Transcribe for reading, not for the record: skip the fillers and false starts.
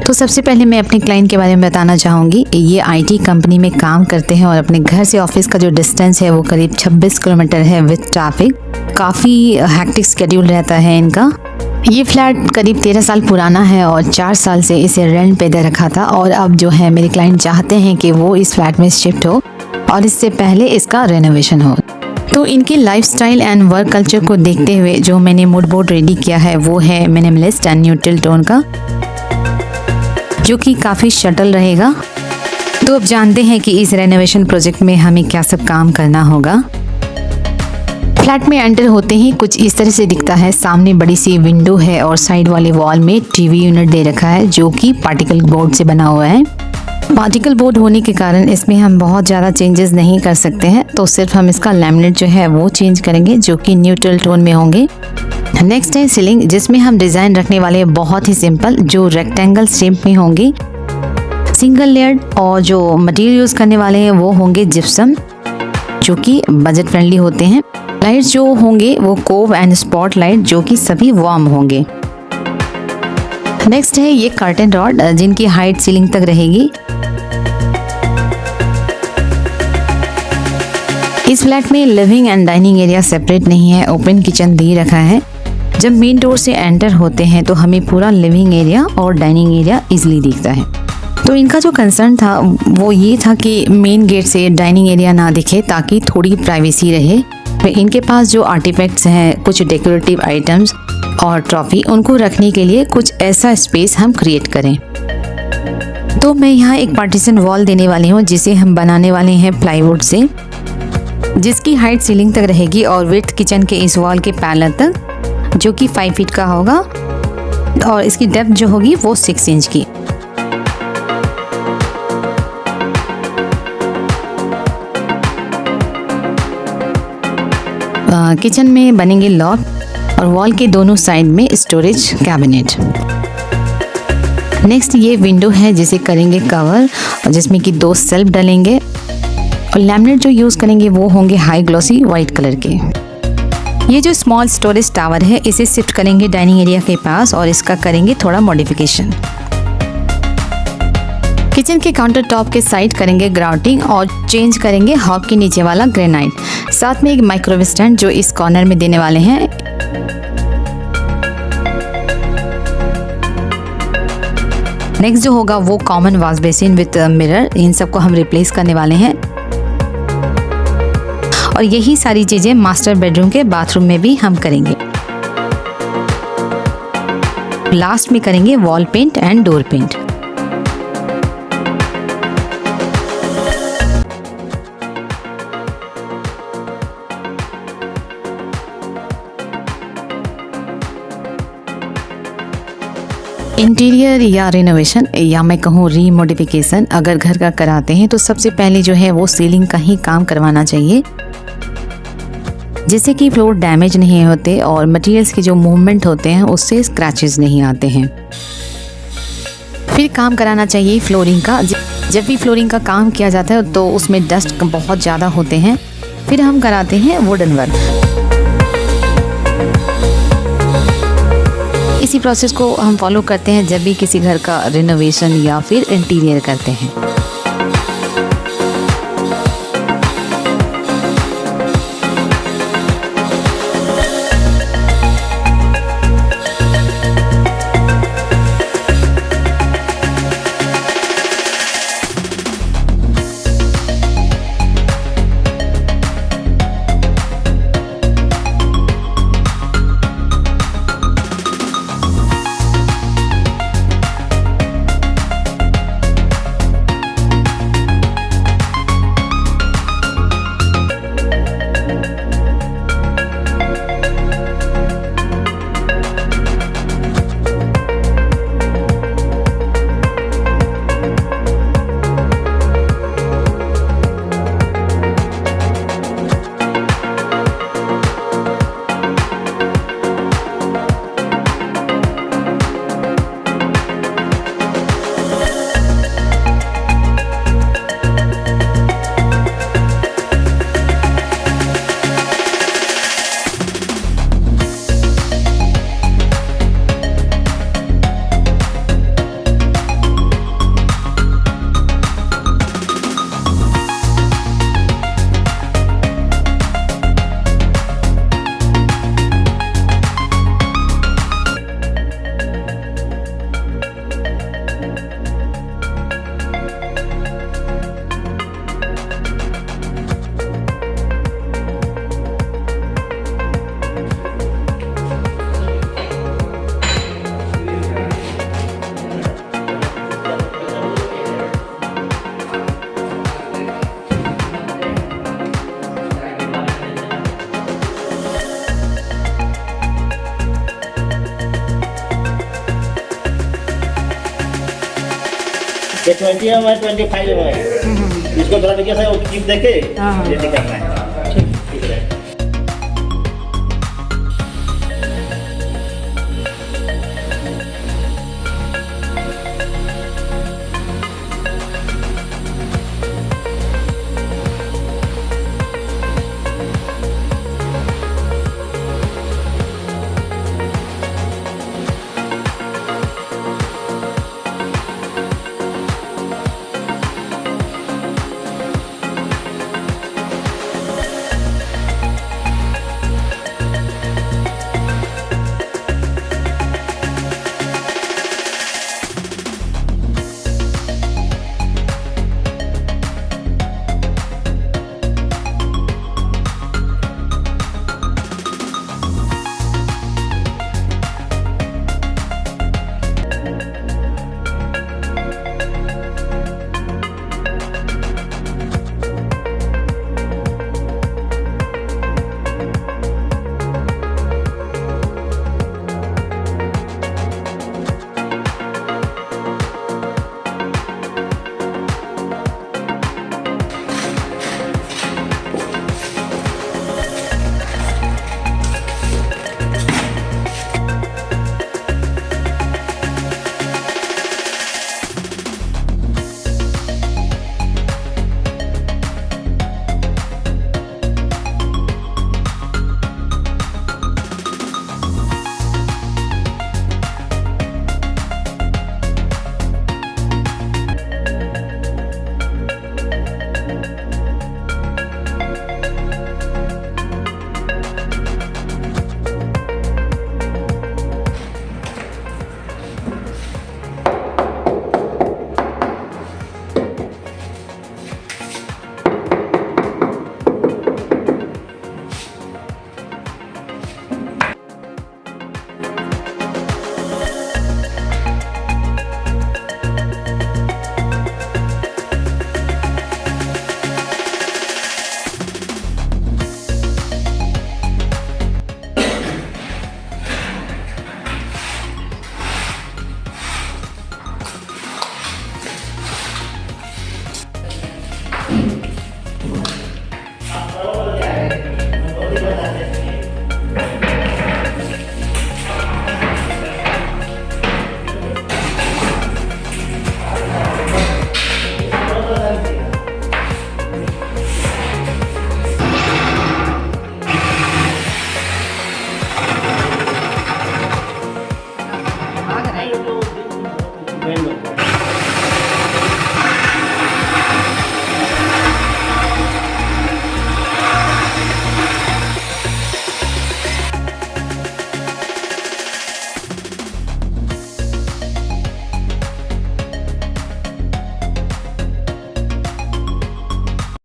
तो सबसे पहले मैं अपने क्लाइंट के बारे में बताना चाहूँगी। ये आईटी कंपनी में काम करते हैं और अपने घर से ऑफिस का जो डिस्टेंस है वो करीब 26 किलोमीटर है विद ट्रैफिक। काफ़ी हैक्टिक शेड्यूल रहता है इनका। ये फ्लैट करीब 13 साल पुराना है और 4 साल से इसे रेंट पे दे रखा था और अब जो है मेरे क्लाइंट चाहते हैं कि वो इस फ्लैट में शिफ्ट हो और इससे पहले इसका रेनोवेशन हो। तो इनकी लाइफस्टाइल एंड वर्क कल्चर को देखते हुए जो मैंने मूड बोर्ड रेडी किया है वो है मिनिमलिस्ट एंड न्यूट्रल टोन का, जो कि काफ़ी शटल रहेगा। तो अब जानते हैं कि इस रेनोवेशन प्रोजेक्ट में हमें क्या सब काम करना होगा। फ्लैट में एंटर होते ही कुछ इस तरह से दिखता है। सामने बड़ी सी विंडो है और साइड वाले वॉल में टीवी यूनिट दे रखा है जो कि पार्टिकल बोर्ड से बना हुआ है। पार्टिकल बोर्ड होने के कारण इसमें हम बहुत ज़्यादा चेंजेस नहीं कर सकते हैं, तो सिर्फ हम इसका लैमिनेट जो है वो चेंज करेंगे जो कि न्यूट्रल टोन में होंगे। नेक्स्ट है सीलिंग, जिसमें हम डिज़ाइन रखने वाले हैं बहुत ही सिंपल, जो रेक्टेंगल शेप में होंगे, सिंगल लेयर्ड, और जो मटेरियल यूज़ करने वाले हैं वो होंगे जिप्सम, जो कि बजट फ्रेंडली होते हैं। लाइट्स जो होंगे वो कोव एंड स्पॉट लाइट, जो कि सभी वार्म होंगे। नेक्स्ट है ये कर्टन रॉड, जिनकी हाइट सीलिंग तक रहेगी। इस फ्लैट में living and dining area separate नहीं है, ओपन किचन दे रखा है। जब मेन डोर से एंटर होते हैं तो हमें पूरा लिविंग एरिया और डाइनिंग एरिया इजीली दिखता है। तो इनका जो कंसर्न था वो ये था कि मेन गेट से डाइनिंग एरिया ना दिखे ताकि थोड़ी प्राइवेसी रहे। इनके पास जो आर्टिफैक्ट्स हैं, कुछ डेकोरेटिव आइटम्स और ट्रॉफी, उनको रखने के लिए कुछ ऐसा स्पेस हम क्रिएट करें। तो मैं यहाँ एक पार्टीशन वॉल देने वाली हूँ जिसे हम बनाने वाले हैं प्लाईवुड से, जिसकी हाइट सीलिंग तक रहेगी और विड्थ किचन के इस वॉल के पैरेलल तक, जो कि 5 फीट का होगा, और इसकी डेप्थ जो होगी वो 6 इंच की। किचन में बनेंगे लॉफ्ट और वॉल के दोनों साइड में स्टोरेज कैबिनेट। नेक्स्ट ये विंडो है जिसे करेंगे कवर, और जिसमें कि 2 सेल्फ डलेंगे, और लैमिनेट जो यूज़ करेंगे वो होंगे हाई ग्लॉसी वाइट कलर के। ये जो स्मॉल स्टोरेज टावर है इसे शिफ्ट करेंगे डाइनिंग एरिया के पास और इसका करेंगे थोड़ा मॉडिफिकेशन। किचन के काउंटर टॉप के साइड करेंगे ग्राउटिंग और चेंज करेंगे हॉब के नीचे वाला ग्रेनाइट। साथ में एक माइक्रोवेव स्टैंड जो इस कॉर्नर में देने वाले हैं। नेक्स्ट जो होगा वो common wash basin with mirror, इन सबको हम रिप्लेस करने वाले हैं। और यही सारी चीजें मास्टर बेडरूम के बाथरूम में भी हम करेंगे। लास्ट में करेंगे wall paint and door paint. Interior या रिनोवेशन या मैं कहूँ रीमोडिफिकेशन अगर घर का कराते हैं तो सबसे पहले जो है वो सीलिंग का ही काम करवाना चाहिए, जिससे कि फ्लोर डैमेज नहीं होते और मटेरियल्स के जो मूवमेंट होते हैं उससे स्क्रैचेस नहीं आते हैं। फिर काम कराना चाहिए फ्लोरिंग का। जब भी फ्लोरिंग का काम किया जाता है तो उसमें डस्ट बहुत ज़्यादा होते हैं। फिर हम कराते हैं वुडन वर्क। इसी प्रोसेस को हम फॉलो करते हैं जब भी किसी घर का रिनोवेशन या फिर इंटीरियर करते हैं। ये 20 mm है, 25 mm है। इसको थोड़ा देखिए सर चिप देके हाँ। ये करना है।